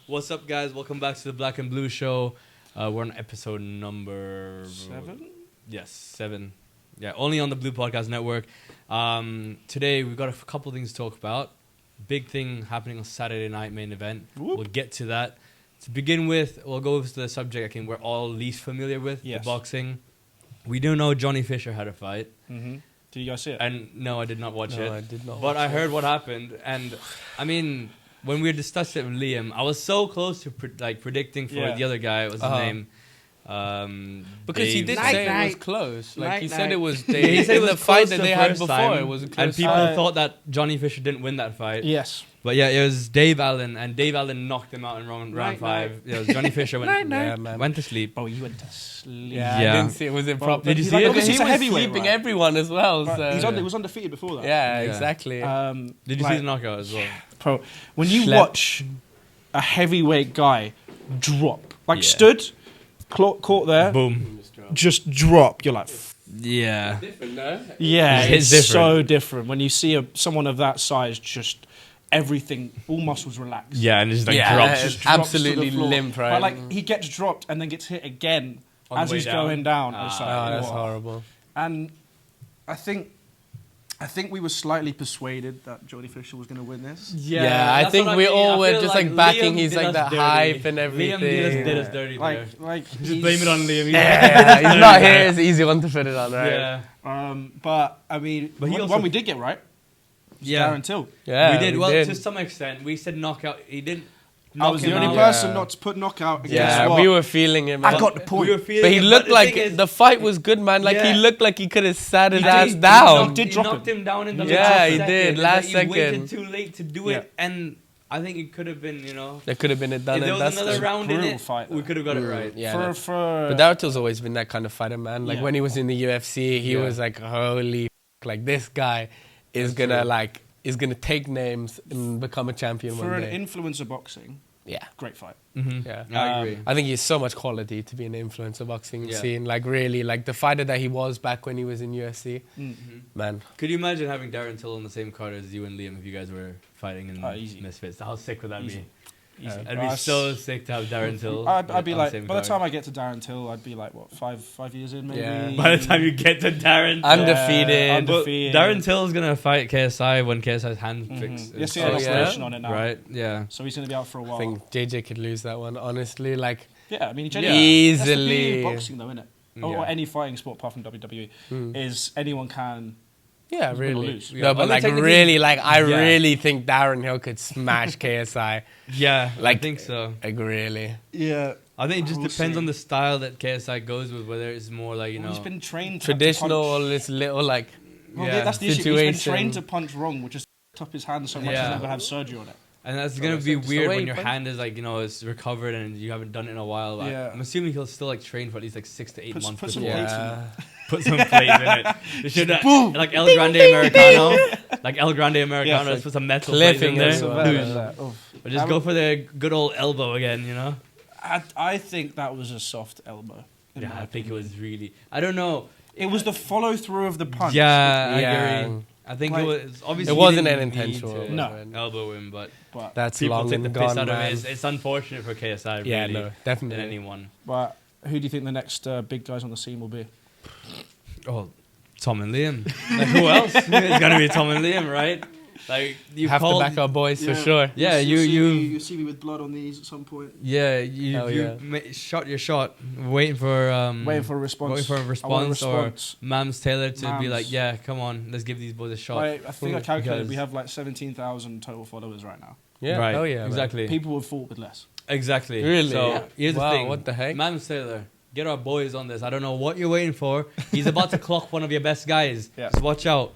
What's up, guys? Welcome back to the Black and Blue Show. We're on episode number 7. Yes, 7. Yeah, only on the Blue Podcast Network. Today we've got a couple things to talk about. Big thing happening on Saturday night main event. Whoop. We'll get to that. To begin with, we'll go with the subject I think we're all least familiar with, Yes. the boxing. We do know Johnny Fisher had a fight. Mm-hmm. Did you guys see it? And no, I did not watch it. I did not. But I heard what happened, and I mean, when we discussed it with Liam, I was so close to predicting for the other guy. What was his name? Because he did Dave. say it was close. Like he said it was. He said it was the fight close that the they had first before. time, It was a close and people fight. thought that Johnny Fisher didn't win that fight. Yes. But yeah, it was Dave Allen, and Dave Allen knocked him out in round 5. Yeah, it was Johnny Fisher went to sleep. Oh, you went to sleep. Yeah, I didn't see it. Was it proper? Did you see like, it? obviously He he's a was heavyweight, sleeping right? everyone as well. But So he was undefeated before that. yeah, Yeah. exactly. Did you see the knockout as well? Bro, when you Schlep. watch a heavyweight guy drop, like Yeah. stood, caught there, Boom. just drop, you're like, Yeah. Different, no? yeah, It's it's different. so different. When you see someone of that size, just everything, all muscles relax. Yeah, and it's like Yeah, drops. it's Just drops absolutely to the floor. limp, right? But like he gets dropped and then gets hit again On the as way he's down. going down. It's like, Oh, that's whoa. horrible. And I think we were slightly persuaded that Johnny Fisher was going to win this. Yeah, I that's think what we mean. all I were feel just like backing Liam his did like us the dirty. hype and Liam everything. did us dirty. Like Just he's- blame it on Liam. Yeah, he's not here. It's an easy one to put it on, right? Yeah. But I mean, But he one also- we did get right. Was Yeah. Darren Till. Yeah, we did. Well, did. to some extent. We said knockout. He didn't. I was the knock only him out. person not to put knockout. And guess Yeah, what? we were feeling it, man. I got the point. We were feeling But he it, looked the like thing is, the fight was good, man. Like Yeah. he looked like he could have sat his he ass did- down. did He drop knocked him down in the Yeah, last he second. did, It's last like he waited second. too late to do it, and I think it could have been, There could have been a done if there and was dusted. another round in brutal it, fight, we though. could have got it right. Yeah, for no. for But Darren's always been that kind of fighter, man. Like Yeah. when he was in the UFC, he Yeah. was like, holy, like this guy is gonna take names and become a champion for one an day. influencer boxing, Yeah. great fight. Yeah. I agree. I think he has so much quality to be an influencer boxing Yeah. scene. Like really, like the fighter that he was back when he was in UFC, man. Could you imagine having Darren Till on the same card as you and Liam if you guys were fighting in Easy. Misfits? How sick would that Easy. be? Easy. I'd be so sick to have Darren Till. I'd be on the like, same by the card. time I get to Darren Till, I'd be like, what, five years in, maybe? Yeah. By the time you get to Darren, Undefeated. But undefeated. Darren Till's gonna fight KSI when KSI's hand fixed. Yes, he Oh, had an yeah? operation on it now. Right? Yeah. So he's going to be out for a while. I think JJ could lose that one, honestly. Like, Yeah, I mean, Yeah. genuinely, that's the beauty Easily. of boxing, though, isn't it? Or Yeah. any fighting sport apart from WWE, is anyone can. yeah, Win or really. lose. No, but Only like technically- really, like I Yeah. really think Darren Hill could smash KSI. Yeah, I Like- think so. Like really. Yeah, I think it just We'll depends see. on the style that KSI goes with, whether it's more like, he's been trained to Traditional punch. or this little like Well, yeah, that's the issue. He's been situation. trained to punch wrong, which is up his hand so much Yeah. he's never have surgery on it. and that's gonna it's be like just the weird way when he your punch- hand is like, it's recovered and you haven't done it in a while. Like, Yeah. I'm assuming he'll still like train for at least like 6 to 8 Put- months put some before. plates in yeah. Put some plates in it. They should like El Grande Americano, like El Grande Americano. Yeah, Let's put some metal clipping plates in there. as well. But just go for the good old elbow again, I think that was a soft elbow. in Yeah, my I think it opinion. was really. I don't know. It was the follow through of the punch. Yeah, I Yeah. agree. I think Like, it was obviously It wasn't he an didn't mean intentional. to No. elbow him, but But That's people long take the and piss gone, out of man. it. It's unfortunate for KSI, really, Yeah, no, than definitely. anyone. but who do you think the next big guys on the scene will be? Oh, Tom and Liam. Like, who else? It's gonna be Tom and Liam, right? Like you Have to called. back our boys for sure. Yeah, you see me with blood on these at some point. Yeah, you Hell yeah. shot your shot, waiting for Waiting for a response. waiting for a I want a response, response. or Mams Taylor to be Mams. like, yeah, come on, let's give these boys a shot. I think I calculated Because- we have like 17,000 total followers right now. Yeah. right. Oh yeah. man. exactly. People would fought with less. Exactly. Really? So Yeah. here's Wow, the thing. what the heck? Mams Taylor, get our boys on this. I don't know what you're waiting for. He's about to clock one of your best guys. Yeah. Just watch out.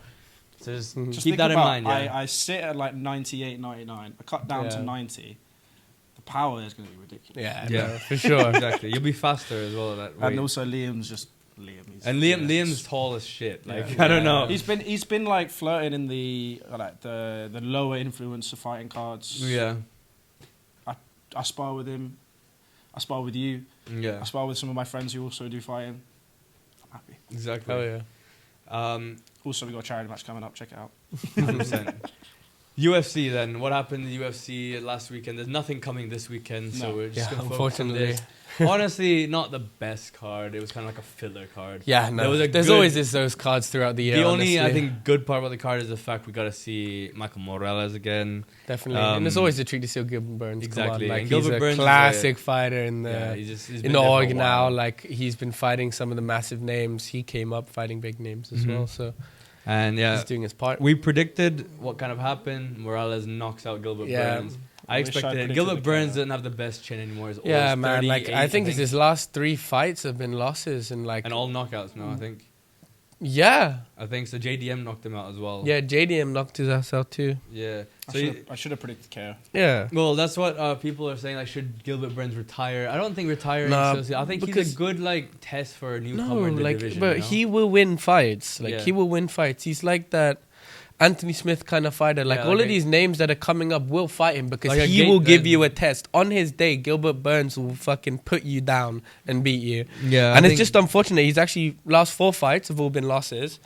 So just Just keep think that in about, mind. Yeah. I sit at like 98, 99. I cut down to Yeah. 90. The power is going to be ridiculous. Yeah. Yeah. No, for sure. exactly. You'll be faster as well. That And weight. also Liam's just Liam. And Liam's tall as shit. Like Yeah. I don't know. He's been like flirting in the lower influencer fighting cards. Yeah. I spar with him. I spar with you. Yeah. I spar with some of my friends who also do fighting. I'm happy. Exactly. Oh yeah. Also, we got a charity match coming up. Check it out. 100%. UFC then. What happened in the UFC last weekend? There's nothing coming this weekend, so No. we're just going to focus on unfortunately. this. Honestly, not the best card. It was kind of like a filler card. Yeah, no. There's always those cards throughout the year. The only, honestly. I think, good part about the card is the fact we got to see Michael Morales again. Definitely. And it's always a treat to see Gilbert Burns. Exactly. Come on. Like, And he's Gilbert a Burns is classic fighter in the Yeah, he's in been the there for a org now. while. Like, he's been fighting some of the massive names. He came up fighting big names as Mhm. well. So And yeah, he's doing his part. we predicted what kind of happened. Morales knocks out Gilbert Burns. I wish I expected it. predicted Gilbert the Burns KO. doesn't have the best chin anymore. He's Yeah, almost man. Like, 38, I think his last 3 fights have been losses. And, like, and all knockouts now, I think. yeah. I think so. JDM knocked him out as well. Yeah, JDM knocked his ass out too. Yeah. I So should have predicted KO. Yeah. well, that's what people are saying. Like, should Gilbert Burns retire? I don't think retiring. Nah, I think he's because- a good test for a newcomer No, in the like, division. but you know? he will win fights. Like, Yeah. he will win fights. He's like that Anthony Smith kind of fighter. Like, Yeah, all like of these names that are coming up will fight him because Like a he will give Gate- you a test. On his day, Gilbert Burns will fucking put you down and beat you. Yeah, And it's just unfortunate. He's actually, last 4 fights have all been losses.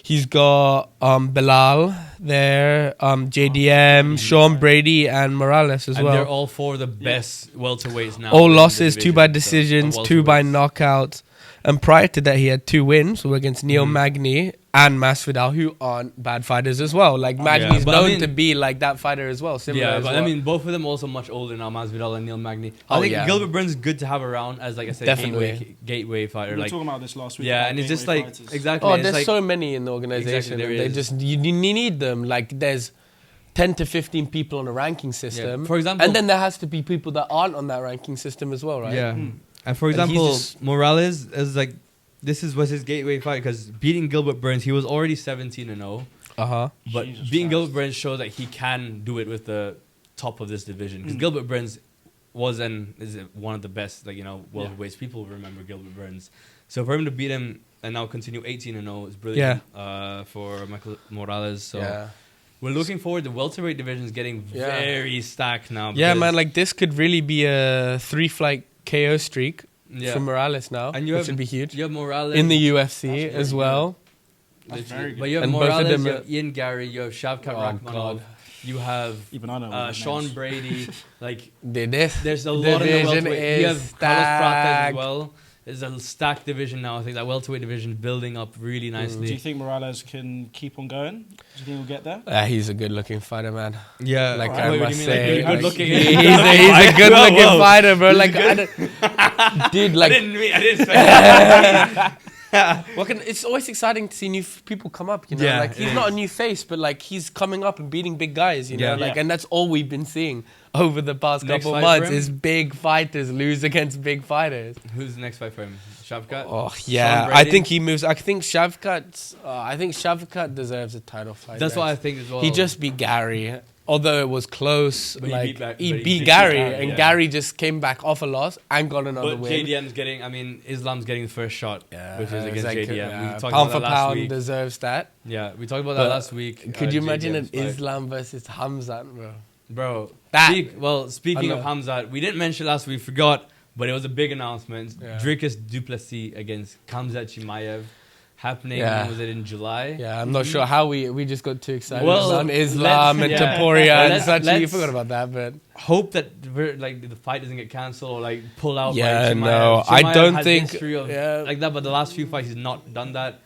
He's got Bilal there, JDM, Sean Brady, and Morales as and well. they're all 4 of the best welterweights now. All in the losses, 2 by division, so- decisions, or 2 by welterweights. knockouts. And prior to that, he had 2 wins were against Neil Mhm. Magny and Masvidal, who aren't bad fighters as well. Like, Magny's but I known mean- to be like that fighter as well. Similar Yeah, as but well. I mean, both of them also much older now, Masvidal and Neil Magny. I Oh, think yeah. Gilbert Burns is good to have around as, like I said, Definitely. gateway fighter. We were Like, talking about this last week. yeah, about and it's just gateway like fighters. exactly. Oh, it's there's like, so many in the organization. Exactly, there and they is. just you need them. Like, there's 10 to 15 people on a ranking system. For example- and then there has to be people that aren't on that ranking system as well, right? Yeah, Mm. and for And he's example, just- Morales is like, was his gateway fight because beating Gilbert Burns, he was already 17-0, Uh-huh. but Jesus beating Christ. Gilbert Burns shows that he can do it with the top of this division because Mm. Gilbert Burns was and is one of the best, like, welterweights. People remember Gilbert Burns, so for him to beat him and now continue 18-0 is brilliant. For Michael Morales. So yeah. we're looking forward. The welterweight division is getting Yeah. very stacked now. Yeah, because- man, like, this could really be a 3-fight KO streak yeah. for Morales now, And you which have- would be huge. You have Morales In the UFC That's as very well. That's very good. But you have And both of Morales, them you are- have Ian Gary, you have Shavkat Oh, Rakhmonov, God. you have Even I know. all the Sean names. Brady. Like, This there's a lot in the division welterweight. You is have Carlos Prates as stacked. well. There's a stacked division now. I think that welterweight division is building up really nicely. Do you think Morales can keep on going? Do you think he'll get there? He's a good-looking fighter, man. Yeah, Like, Wait, I what do must you mean, like, say, good like, looking? he's a good-looking Whoa. fighter, bro. Like, dude, like, I didn't expect it's always exciting to see new people come up. You know, Yeah, like, it he's not a is. new face, but like, he's coming up and beating big guys. You know, Yeah. like, Yeah. and that's all we've been seeing over the past Next couple fight months for him? is big fighters lose against big fighters. Who's the next fight for him? Shavkat? Oh yeah, Sean I Brady? think he moves. I think Shavkat deserves a title fight. That's what I next. think as well. He just beat Gary, although it was close. But he like, beat back- he but he beat did Gary, beat Gary, and yeah. Gary just came back off a loss and got another But win. JDM's getting, Islam's getting the first shot, which is it's against like, JDM. We talked pound about for that last pound week. deserves that. Yeah, we talked about But that last week. Could you imagine an JDM's fight. Islam versus Khamzat, bro? Bro, That- speaking I of know. Khamzat, we didn't mention last week, forgot, but it was a big announcement. Yeah. Dricus Duplessis against Khamzat Chimaev happening, Yeah. was it in July? Yeah, I'm not sure how we just got too excited Well, on Islam and let's- yeah. Taporia and Let's- such. You let's- forgot about that, but Hope that the fight doesn't get cancelled or like pull out. Yeah, by Chimaev. no, I Chimaev don't has think- history of yeah. like that, but the last few fights he's not done that.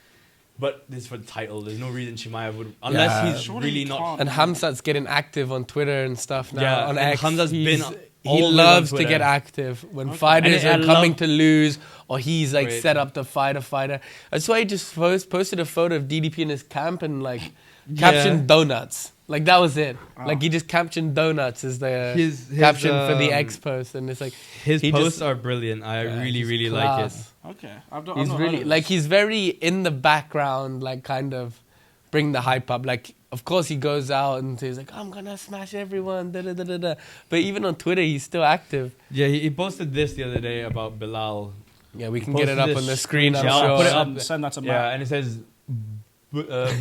But this is for the title. There's no reason Chimaev would, unless Yeah. he's Surely really he not. can't. and Khamzat's getting active on Twitter and stuff now. Yeah, on and X. Khamzat's been He always on loves to Twitter. get active when Okay. fighters And are I coming love- to lose, or he's like Great. set up to fight a fighter. That's why he just posted a photo of DDP in his camp and like Yeah. captioned donuts. Like that was it. Wow. Like he just captioned donuts as the His- caption for the um, X post, and it's like His he posts just- are brilliant. I yeah, really, he's really like it. class. Okay, I've He's not really heard of like this. he's very in the background, like kind of bring the hype up. Like of course he goes out and he's like, I'm gonna smash everyone. Da, da, da, da, da. But even on Twitter, he's still active. Yeah, he posted this the other day about Bilal. Yeah, we can get it Posted up this on the screen. I'm screenshot. I'll sure. put it up. Send that to Matt. Yeah, and it says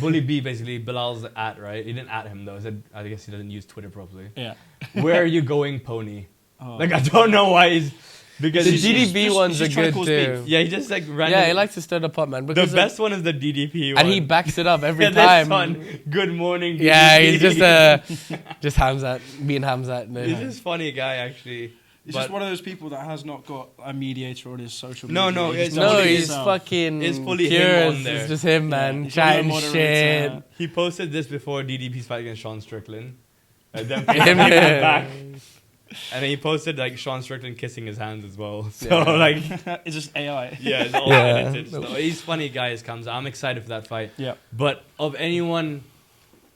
Bully B, basically Bilal's at, right? He didn't at him though. He said, I guess he doesn't use Twitter properly. Yeah. Where are you going, pony? Oh. Like, I don't know why he's. because The he's DDP ones are he's trying to good cause too. beef. yeah, he just like random. Yeah, he likes to stir the pot, man. the Because best one is the DDP one. and he backs it up every yeah, this time. one, good morning. DDP. Yeah, he's just Khamzat, being Khamzat. No. He's just funny guy actually. He's But just one of those people that has not got a mediator on his social No, media. no, He it's just not- does No, it he's himself. fucking It's fully pure. him on there. It's just him, man, he's chatting got no moderator. shit. he posted this before DDP's fight against Sean Strickland. And then Him, back. And then he posted like Sean Strickland kissing his hands as well. So Yeah. like, It's just AI. yeah, it's all Yeah. edited. So he's funny guy. Is Khamzat. I'm excited for that fight. Yeah. But of anyone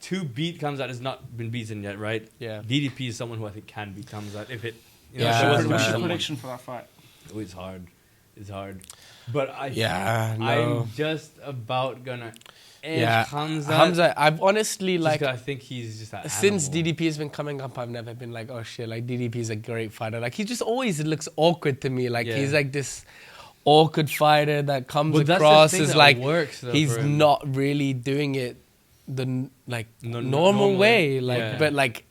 to beat Khamzat has not been beaten yet, right? Yeah. DDP is someone who I think can beat Khamzat if it. You know, Yeah, shows What's him man. your someone. prediction for that fight? Oh, it's hard. It's hard. But Yeah, no. I'm just about gonna edge Yeah, Khamzat. Khamzat, I've honestly Just like 'cause I think he's just an since animal. DDP has been coming up, I've never been like, oh shit, like DDP is a great fighter. Like he just always looks awkward to me. Like Yeah. he's like this awkward fighter that comes But that's the across thing as that like works, though, he's for him. not really doing it the like No- normal normally, way. Like, yeah. but like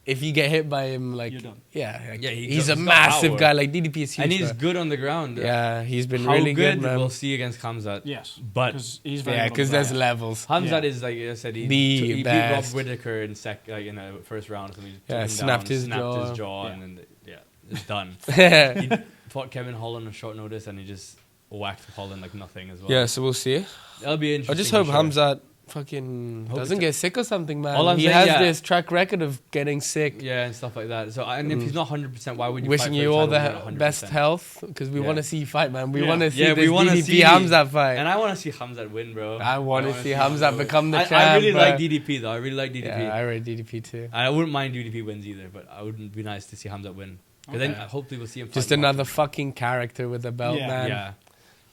if you get hit by him, like You're done. yeah, like, Yeah, he's a got massive power. guy. Like DDP is huge. and he's bro. good on the ground. Yeah, he's been How really good, good, man. we'll see against Khamzat. Yes. But Because he's very Yeah, good on because the there's ground. levels. Khamzat Yeah. is like I said, he beat best. Rob Whittaker in in the first round. So he took Yeah, him snapped down, his snapped jaw. his jaw, Yeah. and then it's done. Yeah, He fought Kevin Holland on short notice, and he just whacked Holland like nothing as well. so we'll see. That'll be interesting. I just for hope sure. Khamzat fucking Hope doesn't it's- get sick or something, man. All I'm he saying, has yeah. this track record of getting sick. Yeah, and stuff like that. So, and if he's not 100%, why would you? Wishing fight for you a all title the when you're 100%? best health because we Yeah. want to see you fight, man. We Yeah. want to see Yeah, we this wanna DDP see- Khamzat fight. And I want to see Khamzat win, bro. I want to wanna see Khamzat Khamzat win. become the champ. I really bro. like DDP though. I really like DDP. Yeah, I rate DDP too. I wouldn't mind DDP wins either, but I wouldn't be nice to see Khamzat win. Because then Okay. hopefully we'll see him. Just fight another fucking character with a belt, Yeah. man. Yeah.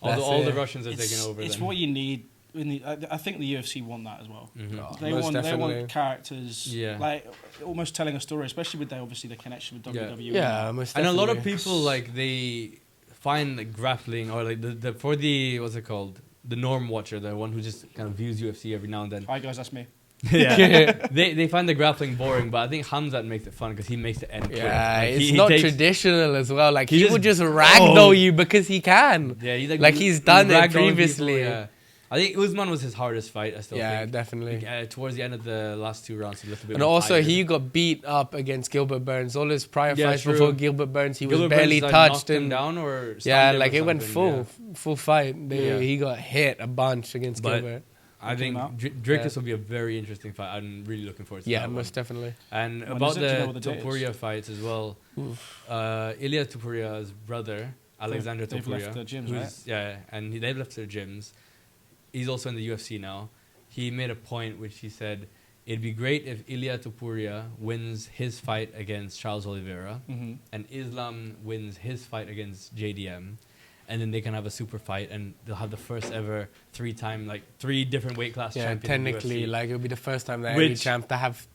That's All the it. Russians are taking over. It's then. what you need. I think the UFC want that as well. Mhm. Oh, They most want definitely. characters, Yeah. like almost telling a story, especially with obviously the connection with Yeah. WWE. Yeah, most And a lot of definitely. people like they find like grappling or like the for the what's it called, the norm watcher, the one who just kind of views UFC every now and then. Hi guys, that's me. Yeah, they find the grappling boring, but I think Khamzat makes it fun because he makes it end quick. Yeah, Like, it's he not takes- traditional as well. Like He he just- will just ragdoll Oh. you because he can. Yeah, he's Like, he's done it ragdolling previously. people, yeah. I think Usman was his hardest fight. I still Yeah, think. definitely. Like, towards the end of the last two rounds, a little bit. And more also, tired. he got beat up against Gilbert Burns. All his prior Yeah, fights true. before Gilbert Burns, he Gilbert was barely Burns, touched. knocked him And down or yeah, stunned him like or it went something, full fight. Yeah. He got hit a bunch against But- Gilbert. I think Came out. Dricus Yeah. will be a very interesting fight. I'm really looking forward to Yeah, that one. most definitely. And When about is it? Do you know the what the date is? Topuria fights as well. Ilya Topuria's brother, Alexander They've Topuria. left the gyms, who's- right? Yeah, and they've left their gyms. He's also in the UFC now. He made a point which he said, it'd be great if Ilya Topuria wins his fight against Charles Oliveira Mm-hmm. and Islam wins his fight against JDM. And then they can have a super fight, and they'll have the first ever three different weight class Yeah, champions. in the technically, UFC. like it'll be the first time that every Which- champ to have.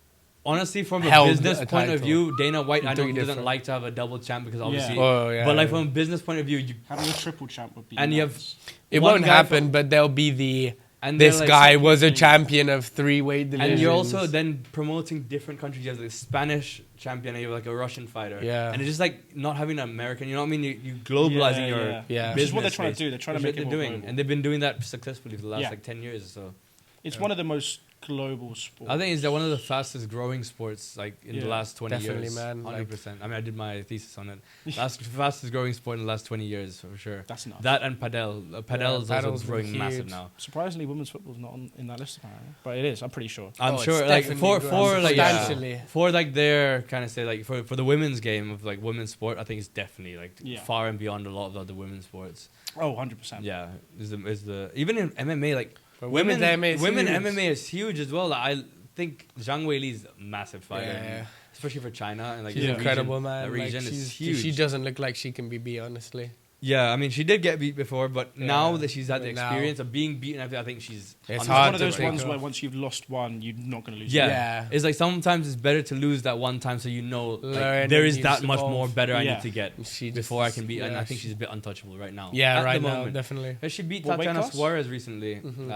Honestly, from a held business a point of title. view, Dana White, I know Totally he doesn't different. like to have a double champ because obviously, Oh yeah. but like from a business point of view, Having a triple champ would be. And you have- nuts. it one won't guy happen, from- but there'll be the. and This they're, like, guy was a technically- champion of 3 weight divisions. and you're also then promoting different countries. You have like a Spanish champion, and you have like a Russian fighter. Yeah. And it's just like not having an American. You know what I mean? You globalizing your Yeah. Which is what they're business trying to base. do. They're trying to That's make what it they're more doing, global. and they've been doing that successfully for the last Yeah. like 10 years. So It's Yeah. one of the most global sports. I think it's one of the fastest growing sports like in the Yeah. last 20 Definitely, years. man, like- 100%. I mean, I did my thesis on it. Fastest growing sport in the last 20 years for sure. That's nuts. That and padel. Padel is padel's also growing huge. massive now. Surprisingly, women's football's not in that list apparently, but it is. I'm pretty sure. I'm Oh, it's sure, like definitely for growing like substantially. for like their kind of say like for the women's game of like women's sport, I think it's definitely like Yeah. far and beyond a lot of the other women's sports. Oh, 100%. Yeah, is the even in MMA like But women's MMA is women huge. MMA is huge as well. Like, I think Zhang Weili is a massive fighter, Yeah. and especially for China and like She's the incredible, region, man. The Like, region is she's- huge. She doesn't look like she can be beat, honestly. Yeah, I mean, she did get beat before, but Yeah, now that she's had the but now- experience of being beaten, I think she's. It's on It's the hard one of to those take ones off. where once you've lost one, you're not going to lose. Yeah. it. Yeah. It's like sometimes it's better to lose that one time so you know like, Learn there and is you that just much evolve. more better I Yeah. need to get She before I just- can beat. And yeah, I think she- she's a bit untouchable right now. Yeah, At right the now, moment. definitely. Yeah, she beat What weight Tatiana class? Suarez recently. Mhm,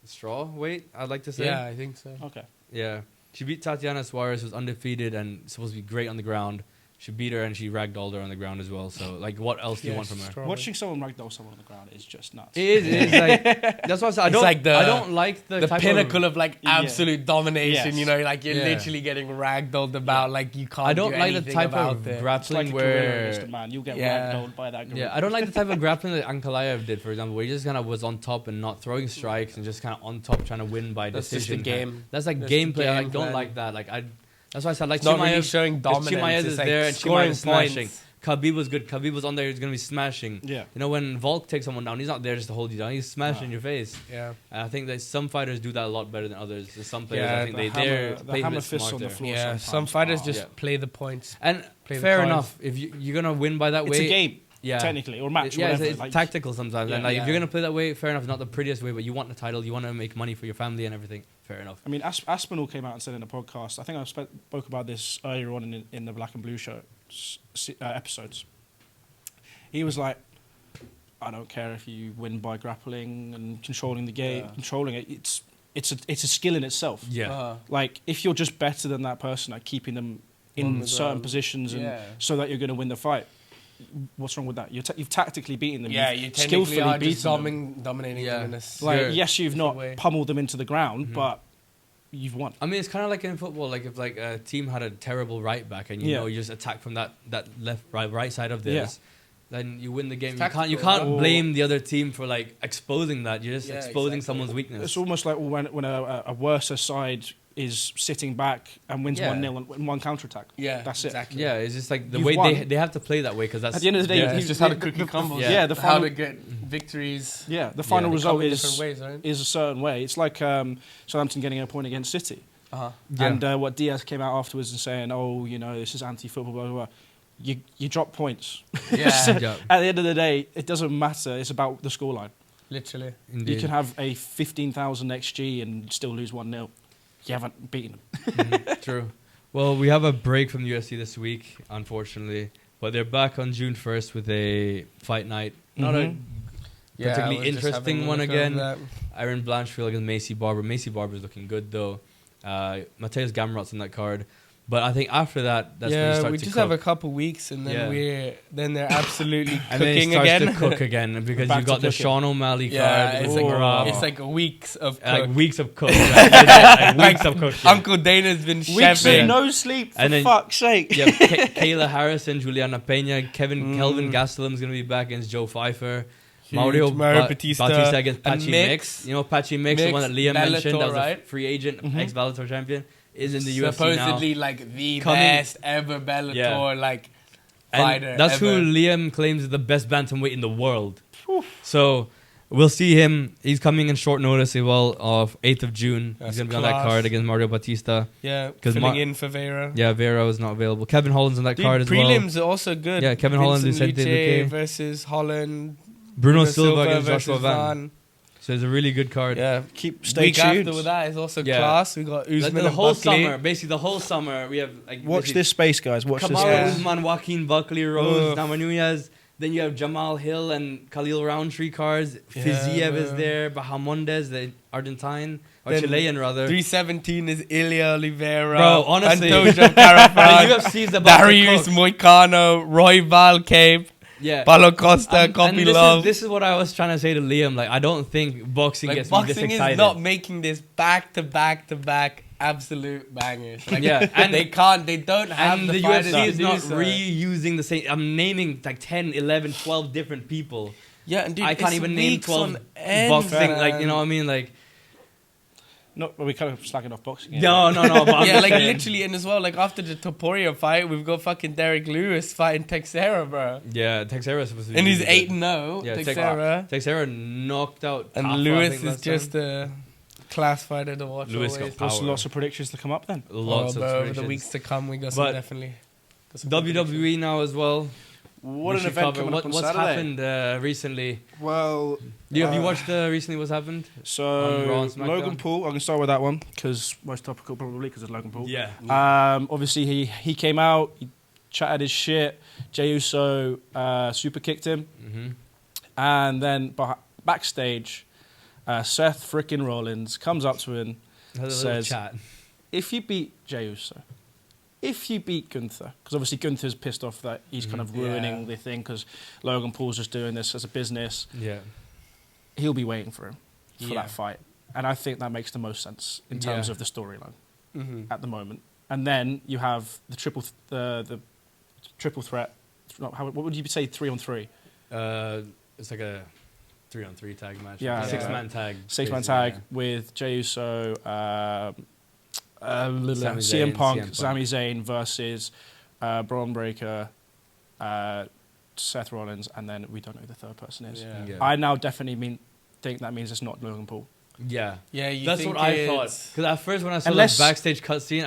Straw weight, I'd like to say. Yeah, I think so. Okay. Yeah. She beat Tatiana Suarez, who's undefeated and supposed to be great on the ground. She beat her and she ragdolled her on the ground as well. So, like, what else do you want from her? Watching someone ragdoll someone on the ground is just nuts. It is like that's what I said. I don't like the type pinnacle of like absolute domination. Yes. You know, like you're literally getting ragdolled about. Like you can't. I don't like the type of It's grappling like where man, you'll get ragdolled by that gorilla. yeah, I don't like the type of grappling that Ankalaev did, for example, where he just kind of was on top and not throwing strikes and just kind of on top trying to win by That's decision. just the game. That's like That's gameplay. the I game don't plan. like that. Like that's why I said like Not really Chimaev showing dominance. Chimaev is It's like there and scoring Chimaev is smashing. points. Khabib was good. Khabib was on there. He's gonna be smashing. Yeah. You know, when Volk takes someone down, he's not there just to hold you down. He's smashing in your face. Yeah. And I think that some fighters do that a lot better than others. There's some players, Yeah, I think the they're hammer a bit fists on the smarter. floor. Yeah. sometimes. Some fighters just Yeah. play the points. And Play the fair cards. enough. If you're gonna win by that It's way, a game, yeah, technically, or match, yeah, whatever. it's like, tactical sometimes. And Yeah. like if you're gonna play that way, fair enough. It's not the prettiest way, but you want the title. You want to make money for your family and everything. Fair enough. I mean, Aspinall came out and said in a podcast, I think I spoke about this earlier on in the Black and Blue show episodes. He was like, I don't care if you win by grappling and controlling the game, controlling it. It's a skill in itself. Yeah. Like, if you're just better than that person at keeping them in the certain ground. positions and Yeah. so that you're going to win the fight, what's wrong with that? You've tactically beaten them. Yeah, You've you technically skillfully are beaten just them. dominating Yeah. them in a s- Like, Sure. yes, you've not way. pummeled them into the ground, but you've won. I mean, it's kind of like in football. Like if like a team had a terrible right back and you know you just attack from that left right side of theirs, then you win the game. It's You can't tactical. blame the other team for like exposing that. You're just exposing exactly. someone's weakness. It's almost like when a worse side is sitting back and wins 1-0 in one counterattack. Yeah, That's exactly. Yeah, it's just like the You've way won. they have to play that way because that's At the end of the day, Yeah, it's just how the cookie crumbles. Yeah. the How final, to get victories. the final Yeah. result Come in is different ways, right? is a certain way. It's like Southampton getting a point against City. Uh-huh. Yeah. And what Diaz came out afterwards and saying, "Oh, you know, this is anti-football." Blah blah blah. You drop points. Yeah, Yeah. At the end of the day, it doesn't matter. It's about the scoreline. literally. Indeed. You can have a 15,000 XG and still lose 1-0. You haven't beaten them. True. Well, we have a break from the UFC this week, unfortunately, but they're back on June 1st with a fight night. Not a particularly interesting one again. Aaron Blanchfield against Macy Barber. Macy Barber's looking good though. Mateus Gamrot's in that card. But I think after that, that's when you start we to just cook. have a couple weeks and then then they're absolutely and then it cooking starts again. to cook again because Back you've got to the cooking. Sean O'Malley card. Yeah, with it's Marab. it's like weeks of cook. like weeks of cook. Like weeks of cook. Yeah. Uncle Dana's been Weeks chefing. of no sleep, for And then- fuck's sake. Yeah, Kayla Harrison, Juliana Pena, Kelvin Gastelum's going to be back against Joe Pfeiffer. Mario Batista against and Pachi Mix. Mix. You know Pachi Mix, the one that Liam Bellator, mentioned, that was right? a free agent, ex-Bellator champion, is in the UFC now. Supposedly like the Coming- best ever Bellator like And fighter. that's ever. who Liam claims is the best bantamweight in the world. So we'll see him. He's coming in short notice as well of 8th of June. That's He's going to be on that class. card against Mario Batista. Yeah, 'Cause filling in for Vera. Yeah, Vera is not available. Kevin Holland's on that Dude, card as well. prelims are also good. Yeah, Kevin Holland is Vincent Vicente Luque Luque. versus Holland. Bruno Silva against Joshua versus Van. So it's a really good card. Yeah, Stay week tuned. after that is also Yeah. class. We got Usman The and whole Buckley. summer, basically the whole summer, we have like Watch basically this space, guys. Watch this Kamaru space. Usman, Joaquin Buckley, Rose, Oof. Nama Nunez. Then you have Jamal Hill and Khalil Roundtree cards. Yeah, Fiziev is man. there. Bahamondes, the Argentine or Then Chilean rather. 317 is Ilya Oliveira. Bro, honestly. Antonio The Carafaz. UFC is about Darius to cook. Moicano. Roy Valcape. Yeah. Paulo Costa. And Copy this Love. This is what I was trying to say to Liam. Like, I don't think boxing Like, gets me this boxing excited. is not making this back to back to back absolute bangers. Like, Yeah, and- they can't. They don't have and the the fighters UFC to is do not so. reusing the same. I'm naming like 10, 11, 12 different people. Yeah, and dude, I can't it's even name weeks 12 on end, boxing. Like, you man. know what I mean? Like, No, we kind of slacking off boxing. no. But I'm Yeah, just like saying. literally, and as well, like after the Topuria fight, we've got fucking Derek Lewis fighting Texera, bro. Yeah, Texera is supposed to be. And he's really good. 8-0, Yeah, Texera. Texera knocked out. And Tafa, I Lewis think, is last just time. a class fighter to watch. Lewis always. got power. There's lots of predictions to come up then. Lots of over the predictions. weeks to come, we got some But definitely. got some WWE now as well. What We an should event cover. coming up on What's Saturday. happened recently? Well, Have you watched recently what's happened? On Raw so and SmackDown? Logan Paul. I can start with that one because most topical probably because it's Logan Paul. Yeah. Obviously he came out, he chatted his shit. Jey Uso super kicked him, and then backstage, Seth frickin' Rollins comes up to him, Has a little says, chat. "If you beat Jey Uso, if you beat Gunther, because obviously Gunther's pissed off that he's kind of ruining the thing because Logan Paul's just doing this as a business. Yeah. He'll be waiting for him for that fight. And I think that makes the most sense in terms of the storyline at the moment. And then you have the triple threat. What would you say, 3-on-3? It's like a 3-on-3 tag match. Yeah, Six-man tag. Six-man tag with Jey Uso, CM Punk, Sami Zayn versus Braun Breaker, Seth Rollins, and then we don't know who the third person is. Yeah. I now definitely think that means it's not Logan Paul. Yeah, yeah. That's what I thought. Because at first, when I saw the backstage cutscene,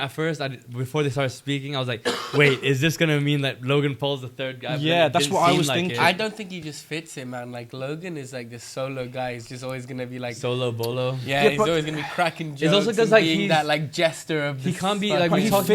before they started speaking, I was like, "Wait, is this gonna mean that Logan Paul's the third guy?" Yeah, that's what I was thinking. I don't think he just fits it, man. Like Logan is like this solo guy. He's just always gonna be like solo bolo. Yeah, he's always gonna be cracking jokes. It's also because like being that like jester of. He can't be like we can't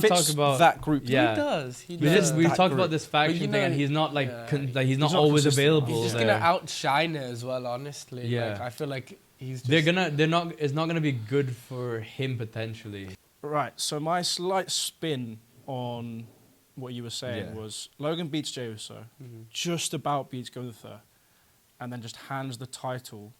talk about that group. Yeah, he does. We talked about this faction thing, and he's not like he's not always available. He's just gonna outshine it as well. Honestly, yeah, I feel like. It's not gonna be good for him potentially. Right. So my slight spin on what you were saying was Logan beats Jey Uso, just about beats Gunther, and then just hands the title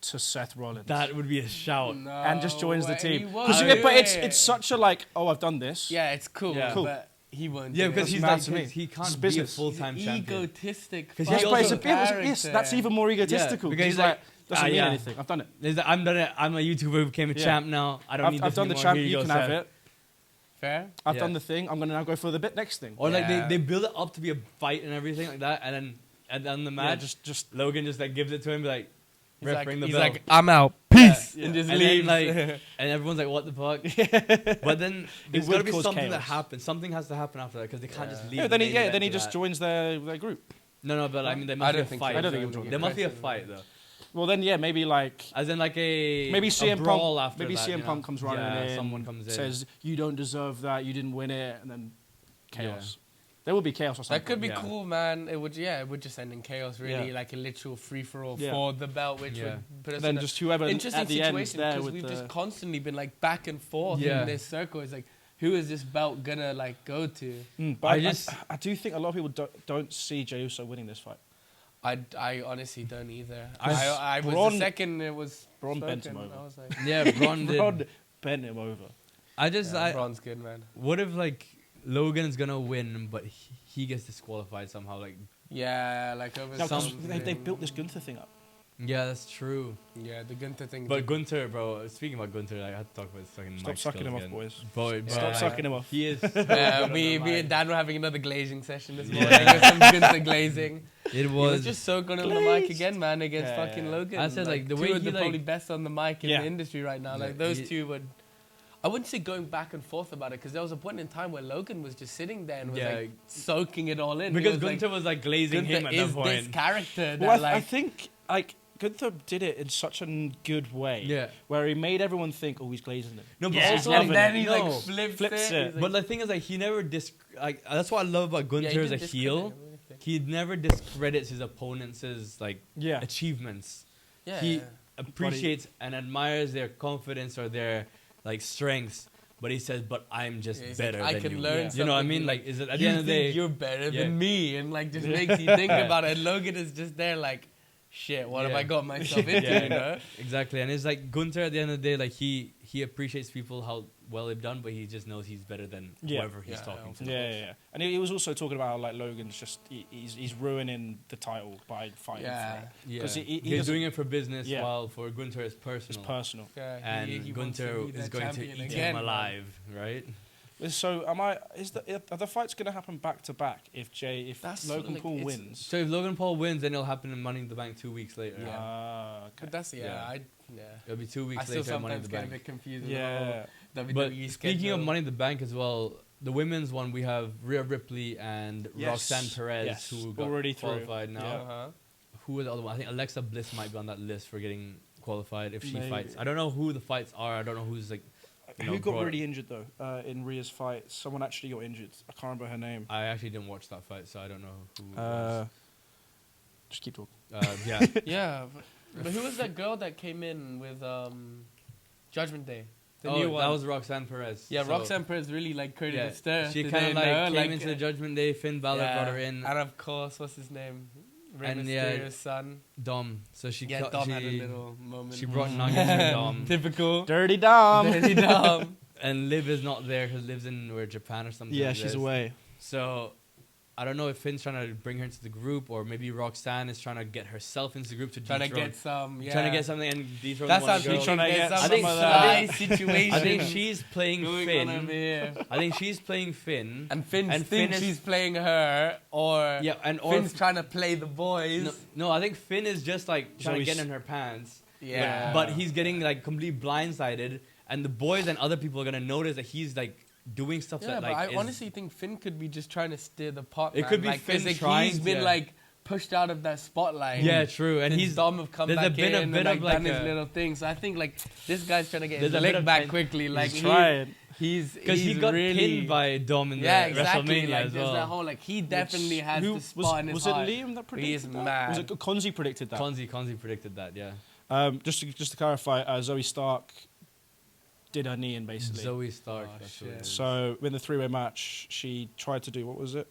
to Seth Rollins. That would be a shout. No, and just joins the team. But it's such a like, oh, I've done this. Yeah, it's cool. Yeah. Cool. But he won't. Yeah, because he's like he can't be a full-time champion. Egotistic. Yes, that's even more egotistical. Because he's like. Doesn't mean anything. I've done it. I'm done it. I'm a YouTuber who became a champ now. I don't need this I've done the anymore. champ. You can have it. Fair. I've done the thing. I'm gonna now go for the next thing. Or like they build it up to be a fight and everything like that, and then the match, just Logan just like gives it to him, like ring the bell. He's like, I'm out. Peace. Yeah. And just leaves. And everyone's like, what the fuck? But then there's got to be something that happens. Something has to happen after that because they can't just leave. Yeah, then he just joins their group. No, but I mean, there must be a fight. I don't think there must be a fight though. Well, then, maybe like... As in like maybe CM Punk, after maybe that, CM Punk comes running in, someone comes in. Says, you don't deserve that, you didn't win it, and then chaos. There will be chaos or something. That could be cool, man. It would just end in chaos, really. Like a literal free-for-all for the belt, which would put us then just whoever interesting at the situation, end there because we've just constantly been like back and forth in this circle. It's like, who is this belt gonna like go to? But I do think a lot of people don't see Jey Uso winning this fight. I honestly don't either. I was the second it was Braun bent him over. I was like, Braun bent him over. Braun's good, man. What if like Logan's gonna win, but he gets disqualified somehow? Like like over they built this Gunther thing up. Yeah, that's true. Yeah, the Gunther thing. But Gunther, bro, speaking about Gunther, I had to talk about this fucking Stop sucking him off, boys. Stop sucking him off. He is. Me and Dan were having another glazing session this morning with some Gunther glazing. He was just so good on the mic again, man, against fucking Logan. I said, like the way he's probably best on the mic in the industry right now. Like those two would... I wouldn't say going back and forth about it, because there was a point in time where Logan was just sitting there and was like soaking it all in. Because Gunther was like glazing him at that point. This character that I think like Gunther did it in such a good way, where he made everyone think, "Oh, he's glazing it." No, but also and then he like flips it. But the thing is, like, he never that's what I love about Gunther as a heel. He never discredits his opponents' like achievements. Yeah. He appreciates and admires their confidence or their like strengths. But he says, "But I'm just better than you." I can learn. You know what I mean? Like, is it at the end of the day you're better than me, and like just makes you think about it. And Logan is just there, like, shit, what have I got myself into? You know? Exactly. And it's like Gunther at the end of the day, like he appreciates people how well they've done, but he just knows he's better than whoever he's talking to. Yeah. And he was also talking about how like Logan's just he's ruining the title by fighting for it. Because he's doing it for business, while for Gunther it's personal. It's personal. Yeah, and Gunther is going to eat him alive, right? So are the fights going to happen back to back if Logan Paul wins? So if Logan Paul wins, then it'll happen in Money in the Bank 2 weeks later. Okay. But that's it'll be 2 weeks later. I still Money in sometimes the get Bank. a bit confused. But speaking of Money in the Bank as well, the women's one, we have Rhea Ripley and Roxanne Perez who got already qualified now. Uh-huh. Who are the other one? I think Alexa Bliss might be on that list for getting qualified if she fights. I don't know who the fights are. I don't know who's like. Who got really injured though in Rhea's fight? Someone actually got injured. I can't remember her name. I actually didn't watch that fight, so I don't know who. It was. Just keep talking. Yeah, but who was that girl that came in with Judgment Day? The new one. That was Roxanne Perez. Yeah, So, Roxanne Perez really like created a stir. She Did kind of they know? like came into the Judgment Day. Finn Balor brought her in. And of course, what's his name? Rey And, Mysterio's son. Dom. So she Dom had a little moment. She brought nuggets for Dom. Typical. Dirty Dom. Dirty Dom. And Liv is not there because Liv's in Japan or something. Yeah, she's away. So I don't know if Finn's trying to bring her into the group or maybe Roxanne is trying to get herself into the group to Trying to dethrone. get some, Trying to get something and dethrone That's one how of the girls. she's trying to get I some think- sly situation. I think she's playing going Finn. on over here. I think she's playing Finn. And Finn And thinks Finn is- she's playing her, or Yeah, or Finn's trying to play the boys. no, I think Finn is just like trying to Zoe's- get in her pants. Yeah. But he's getting like completely blindsided, and the boys and other people are gonna notice that he's like doing stuff Yeah, that but like I is, honestly think Finn could be just trying to steer the pot. It man. could be like, Finn 'cause, like, trying he's to, been yeah. like pushed out of that spotlight. Yeah, true. And Since he's Dom have come there's back been a in bit and like of, like, done his a- little thing. So I think like this guy's trying to get his There's a bit lick of back time- quickly. Like He's trying. he's because he got really, pinned by Dom in yeah, the exactly. WrestleMania Like as there's well. that whole like he definitely has the spot in his was heart. it Liam that predicted He is that? mad. Was it Conzy predicted that? Conzy predicted that, yeah. Just to clarify, Zoe Stark did her knee in basically. Zoe Stark. Oh, that's what it shit. is. So in the three-way match, she tried to do, what was it?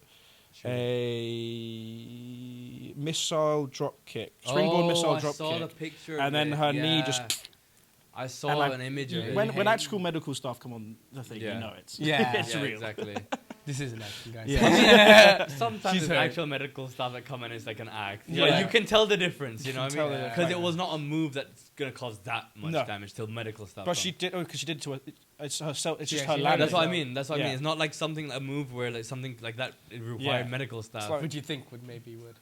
A missile drop kick, springboard missile drop I saw kick, the picture. and then her knee Yeah. just. I saw and, like, an image of it. When actual medical staff come on the thing, Yeah. you know it's Yeah. it's yeah, real. exactly. This is an action, guys. Yeah. Sometimes She's it's hurt. actual medical stuff that come in is like an act. Yeah. Yeah. You can tell the difference, you know what I tell mean? the Because it difference. was not a move that's going to cause that much No. damage till medical stuff. But comes. she did, because she did it to her. It's herself. It's just Yeah, her she landing. That's what I so- mean. That's what I Yeah. mean. It's not like something, a move where like something like that it required Yeah. medical stuff. like- Would you think would maybe would?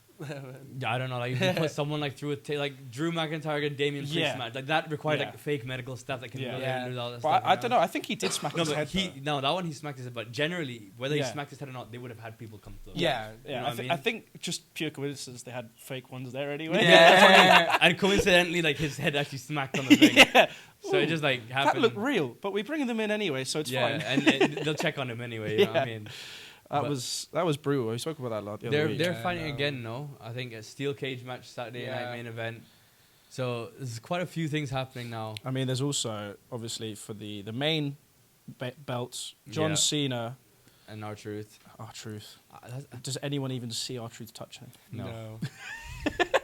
Yeah, I don't know. Like if you put someone like through like Drew McIntyre and Damian Priest Yeah. match, like that required Yeah. like fake medical stuff that can Yeah. go Yeah. there and do all that But stuff. I don't know. I think he did smack No, his but head. that one he smacked his head. But generally, whether Yeah. he smacked his head or not, they would have had people come to them. Yeah. Yeah, You know I, what I mean? I think just pure coincidence they had fake ones there anyway. Yeah. And coincidentally, like his head actually smacked on the thing. Yeah. So it just like happened. That looked real, but we're bringing them in anyway, so it's yeah, fine. and they'll check on him anyway. You know what I Yeah. mean? That but- was brutal. We spoke about that a lot the other They're week. they're Yeah, fighting no. again. No, I think a steel cage match Saturday Yeah. night main event. So there's quite a few things happening now. I mean, there's also obviously for the main belts, John Yeah. Cena, And R-Truth. R-Truth. Does anyone even see R-Truth touching? No.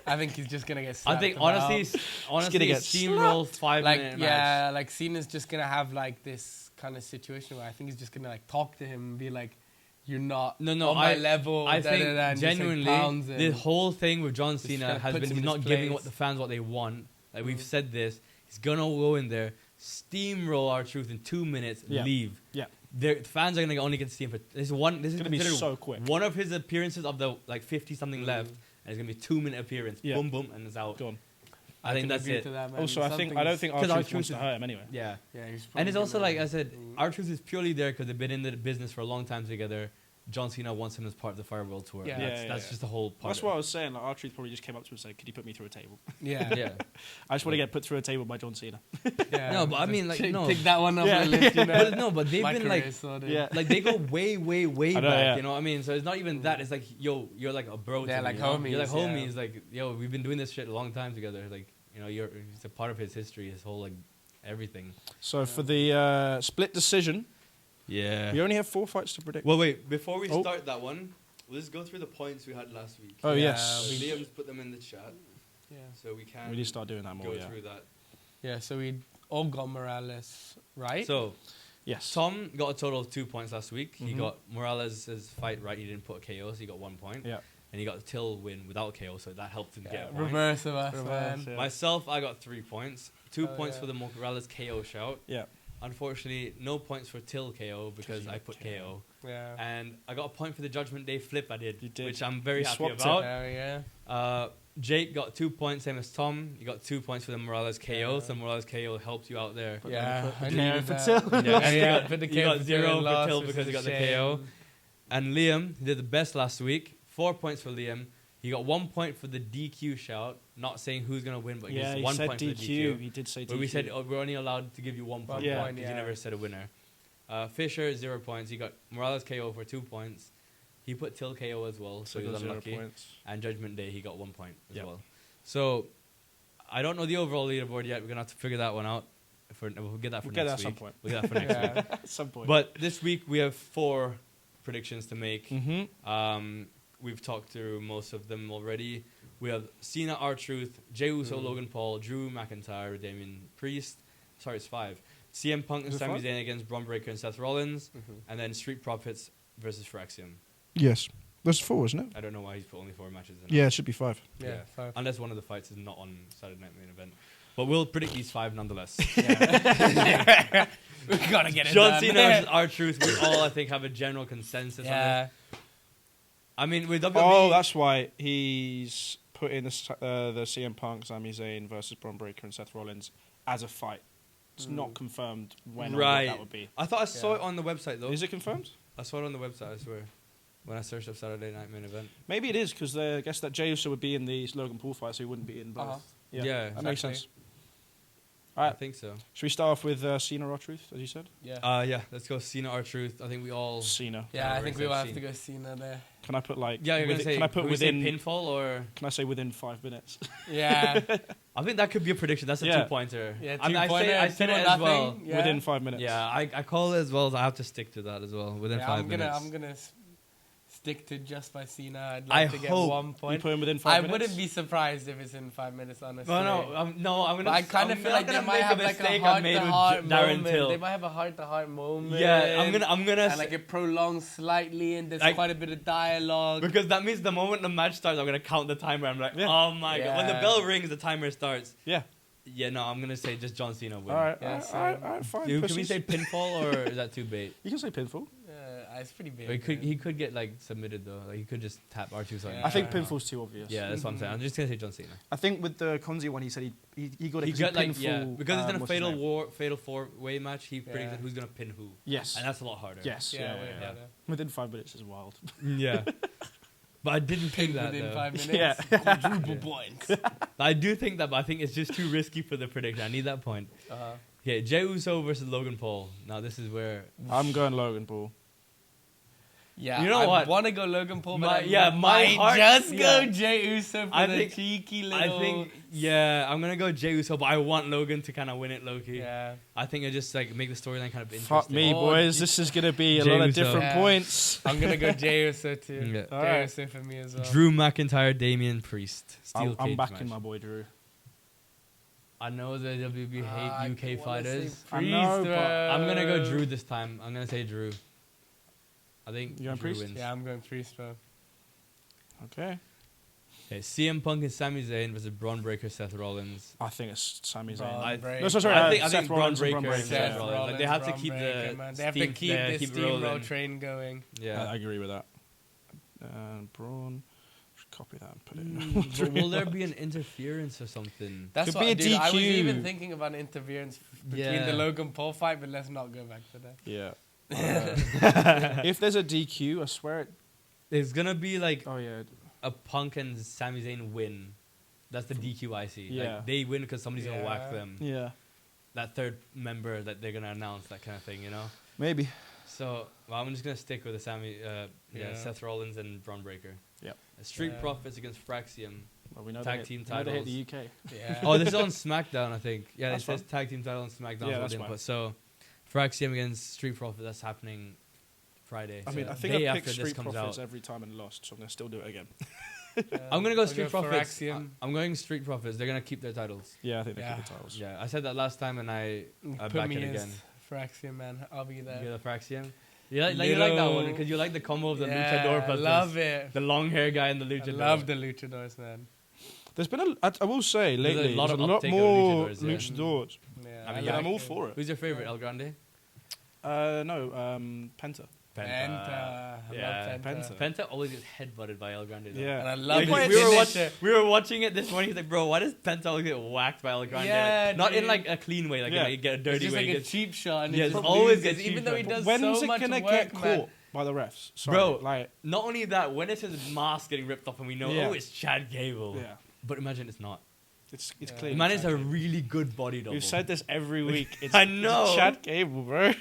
I think he's just gonna get. I slapped think about. honestly, get steamroll 5 like minute yeah, match. like Cena's just gonna have like this kind of situation where I think he's just gonna like talk to him and be like, "You're not No, on my level." I da, think da, da, and just, like, genuinely pounds the him. whole thing with John Just Cena kinda has puts been him he's in not his giving place. what the fans what they want. Like we've Mm. said this, he's gonna go in there, steamroll R-Truth in 2 minutes, Yeah. leave. Yeah. The fans are gonna only get to see him for this is one. This is gonna be considered so quick. One of his appearances of the like 50 something Mm. left, and it's gonna be 2 minute appearance. Yeah. Boom, boom, and it's out. Gone. I think can that's agree it. to that, man. Also, I don't think Something's- R-Truth 'Cause wants R-Truth to is- hurt him anyway. Yeah. Yeah, he's And it's probably also gonna- like I said, Mm. R-Truth is purely there because they've been in the business for a long time together. John Cena wants him as part of the Fire World Tour. Yeah. That's just the whole part. That's of what it. I was saying. Like, R-Truth probably just came up to him and said, "Could you put me through a table?" Yeah, Yeah. I just want to get put through a table by John Cena. yeah. No, but I mean, like, Take- no. take that one off Yeah. the list. You know? But no, but they've My been career like, is sorted. Yeah. like they go way, way, way I know, back. yeah. You know what I mean? So it's not even that. It's like, yo, you're like a bro. They're to me, like you know? homies, You're like yeah. homies. Like, yo, we've been doing this shit a long time together. Like, you know, it's a part of his history, his whole like everything. So for the split decision, Yeah. we only have 4 fights to predict. Well, wait. Before we Oh. start that one, let's go through the points we had last week. Oh, Yeah, yes. we- Liam's put them in the chat, Yeah. so we can. We need to start doing that more, go yeah. through that. Yeah, so we all got Morales, right? So Yes. Tom got a total of 2 points last week. He Mhm. got Morales' fight right. He didn't put a KO, so he got 1 point. Yeah. And he got the Till win without KO, so that helped him Yeah, get a point. reverse of us, Reverse, man. yeah. Myself, I got 3 points. 2 Oh, points yeah. for the Morales KO shout. Yeah. Unfortunately, no points for Till KO because you I got put KO. KO. Yeah. And I got a point for the Judgment Day flip I did, You did. which I'm very You happy swapped it. about. Yeah. Jake got 2 points, same as Tom. You got 2 points for the Morales KO, Yeah. so Morales KO helped you out there. Yeah, put I the needed KO for that. Till. Yeah, And you yeah, got- put the you KO got for 0 Till for lost, Till which because is he a got the shame. KO. And Liam, he did the best last week. 4 points for Liam. He got 1 point for the DQ shout, not saying who's going to win, but Yeah, just he 1 said point for the DQ. DQ. He did say DQ. But we said we're only allowed to give you 1 point. Yeah. Because you never said a winner. Fisher, 0 points. He got Morales KO for 2 points. He put Till KO as well, so he was got 0 unlucky. points. And Judgment Day, he got 1 point as Yep. well. So I don't know the overall leaderboard yet. We're going to have to figure that one out. We'll get that for We'll get next that at week. some point. We'll get that for next week. At some point. But this week we have 4 predictions to make. Mm-hmm. We've talked through most of them already. We have Cena, R-Truth, Jey Uso, Logan Paul, Drew McIntyre, Damian Priest. Sorry, it's 5. CM Punk and Is it Sami 5? Zayn against Braun Breaker and Seth Rollins. And then Street Profits versus Fraxium. Yes. There's 4, isn't it? I don't know why he's put only 4 matches in. Yeah, it should be 5. Yeah, 5. Unless one of the fights is not on Saturday Night Main Event. But we'll predict these 5 nonetheless. We gotta get it John done. Cena versus R-Truth. We all, I think, have a general consensus on it. I mean, with WWE... Oh, that's why he's put in the CM Punk, Sami Zayn versus Braun Breaker and Seth Rollins as a fight. It's not confirmed when or what that would be. I thought I saw it on the website, though. Is it confirmed? I saw it on the website, I swear. When I searched up Saturday Night Main Event. Maybe it is, because I guess that Jey Uso would be in the Logan Paul fight, so he wouldn't be in both. Yeah, that makes exactly. sense. All I right. think so. Should we start off with Cena R-Truth, as you said? Yeah. Yeah, let's go Cena R-Truth. I think we all... Cena. Yeah, I think we will have Cena. to go Cena there. Can I put like... Yeah, you're going to say... Can I put can we say within... pinfall or... Can I say within 5 minutes? Yeah. I think that could be a prediction. That's a 2-pointer. Yeah, I mean, I said it as nothing. well. Yeah. Within 5 minutes. Yeah, I call it as well. I have to stick to that as well. Within 5 minutes. I'm gonna stick to just by Cena. I'd like to get 1 You point. put him within 5 I minutes? wouldn't be surprised if it's in 5 minutes, honestly. No, I'm going to... But I kind of feel like they might have like a heart-to-heart moment. They might have a heart-to-heart moment. Yeah, I'm gonna And like it prolongs slightly, and there's quite a bit of dialogue. because that means the moment the match starts, I'm gonna count the timer. I'm like, oh my god! When the bell rings, the timer starts. Yeah. Yeah, no, I'm gonna say just John Cena win. All right, Yeah, all right, fine. Dude, can we pussies. say pinfall or is that too bait? You can say pinfall. It's pretty big. He could get like submitted though. Like he could just tap R2 something. Yeah. I think pinfall's too obvious. Yeah, that's what I'm saying. I'm just gonna say John Cena. I think with the Conzy one, he said he got it. He got like pinfall, because it's in a what's his name? fatal 4-way match. He predicted who's gonna pin who. Yes. And that's a lot harder. Yes. Yeah, Yeah. Within 5 minutes is wild. Yeah. But I didn't think that within though. 5 minutes. Yeah. Quadruple points. I do think that, but I think it's just too risky for the prediction. I need that point. Okay, Jey Uso versus Logan Paul. Now this is where I'm going Logan Paul. Yeah, You know I what? want to go Logan Paul, but My- I my might heart- just go yeah. Jey Uso for I the think- cheeky little... I think I'm gonna go Jey Uso, but I want Logan to kind of win it, low-key. Yeah. I think it just like make the storyline kind of interesting. Fuck me, Oh, boys. This is gonna be a Jey lot of Uso. different Yeah. points. I'm going to go Jey Uso too. Yeah. Jey Alright. Uso for me as well. Drew McIntyre, Damian Priest, steel I'm cage backing match. my boy Drew. I know the WB I hate UK wanna fighters. say I Priest, know, but bro. I'm gonna go Drew this time. I'm gonna say Drew. I think You going Drew Priest? wins. Yeah, I'm going Priest, bro. Okay. Okay, CM Punk and Sami Zayn versus Braun Breaker, Seth Rollins. I think it's Sami Zayn. Braun Breaker. No, sorry. I think Seth Braun Rollins and Breaker Braun and Breaker. Seth Seth Rollins. Rollins, Like, they have to Braun keep Breaker, the man. They have to steam- keep yeah, this keep rolling. steamroll train going. Yeah. I agree with that. Braun. Should copy that and put it in. But will there be an interference or something? That's Could what be a dude, I was DQ. even thinking about an interference between Yeah. the Logan Paul fight, but let's not go back to that. Yeah. If there's a DQ, I swear it. It's gonna be like Oh yeah. a Punk and Sami Zayn win. That's the DQ I see. Yeah. They win because somebody's gonna whack Yeah. them. Yeah. That third member that they're gonna announce, that kind of thing, you know. Maybe. So I'm just gonna stick with the Yeah. Seth Rollins and Braun Breaker. Yep. Street Yeah. Profits against Fraxium. Well, we know Tag they team hit, we know they hit titles. the UK. Yeah. Oh, this is on SmackDown, I think. Yeah, That's it says fine. tag team title on SmackDown. Yeah, is what that's they fine. input. So Fraxium against Street Profits, that's happening Friday. I mean, So I think day I after picked this Street comes Profits out. every time and lost, so I'm gonna still do it again. I'm gonna go I'll Street for Profits. Axiom. I'm going Street Profits. They're gonna keep their titles. Yeah, I think they Yeah. keep the titles. Yeah, I said that last time, and I Put back me it as again. for Axiom, man. I'll be there. You're the Fraxium. You like that one Little- because you like the combo of the Yeah, luchador I plus love it. the long hair guy and the I luchador. love the luchadors, man. There's been I will say There's a lately lot there's of a lot uptake of more luchadors, yeah. luchadors. Yeah, I mean, And yeah, I'm all it. for it. Who's your favorite, El Grande? No, Penta. Penta. I Yeah, love Penta. Penta always gets headbutted by El Grande. Though. Yeah. And I love Like, his we, were finisher. we were watching it this morning. He's like, bro, why does Penta always get whacked by El Grande? Yeah, Like, not in dude. like a clean way, like Yeah. you get a It's dirty just way. like He a gets- cheap shot. And Yeah, he it's just always loses, gets cheap even though he shot. does When's so it much gonna work, get man. caught by the refs? Sorry, Bro, like not only that, when it's his mask getting ripped off and we know, Yeah. oh, it's Chad Gable. yeah, But imagine it's not. it's Yeah. clear. Man is a really good body double. We've said this every week. It's, I know. It's Chad Gable, bro.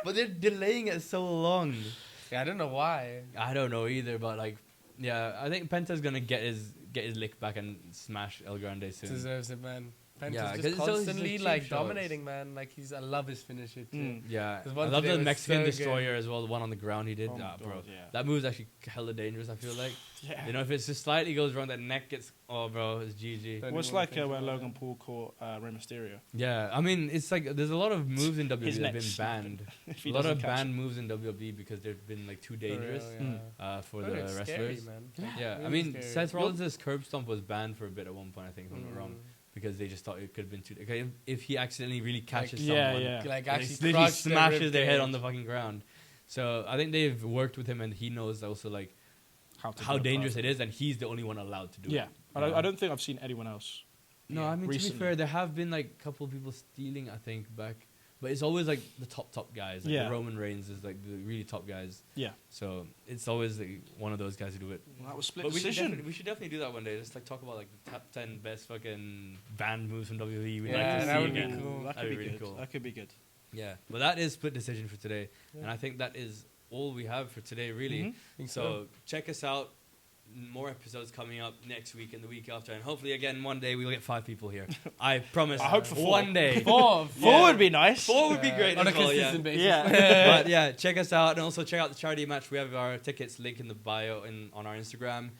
But they're delaying it so long. Yeah, I don't know why. I don't know either, but like, yeah, I think Penta's gonna get his lick back and smash El Grande soon. Deserves it, man. Penta's Yeah, 'cause just it's always constantly cheap like shots. dominating, man. Like I love his finisher too. Yeah, 'Cause I one love today the was Mexican so Destroyer as well. The one on the ground he did, Oh my bro. God, yeah. That move's actually hella dangerous. I feel like, Yeah. you know, if it's just slightly goes wrong, that neck gets. Oh, bro, it's GG. Don't Well, it's even wanna like think when about Logan that. Paul caught Rey Mysterio. Yeah, I mean, it's like there's a lot of moves in WWE His that have been neck's banned. If A he lot doesn't of catch banned moves in WWE because they've been like too For real, dangerous for Oh, the it's wrestlers. scary, man. Yeah, I Really mean, scary. Seth Rollins' curb stomp was banned for a bit at one point, I think, if I'm not wrong, because they just thought it could have been too. Okay, if he accidentally really catches yeah, someone, yeah. Like and actually he literally crushed smashes their head rib on the cage. fucking ground. So I think they've worked with him, and he knows also like how do dangerous it is, and he's the only one allowed to do Yeah, it. I don't think I've seen anyone else. No, I mean, to recently. be fair, there have been like a couple of people stealing, I think, back. But it's always like the top guys. Like Yeah. the Roman Reigns is like the really top guys. Yeah, So it's always like one of those guys who do it. well, that was split But decision. we should definitely do that one day. Just like talk about like the top 10 best fucking banned moves from WWE. We'd Yeah, like to that see would be again. cool. That That'd could be be really good. cool. That could be good. Yeah, but that is split decision for today, Yeah. and I think that is all we have for today, really. Mhm. Think So check us out. More episodes coming up next week and the week after, and hopefully again one day we'll get 5 people here. I promise. I hope for 4. one day. Four. Four would be nice. 4 would be great On a as well. Yeah. consistent basis. Yeah. But yeah, check us out and also check out the charity match. We have our tickets link in the bio on our Instagram.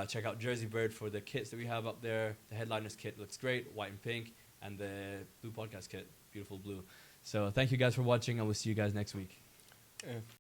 Check out Jersey Bird for the kits that we have up there. The headliners kit looks great, white and pink, and the blue podcast kit, beautiful blue. So thank you guys for watching, and we'll see you guys next week. Yeah.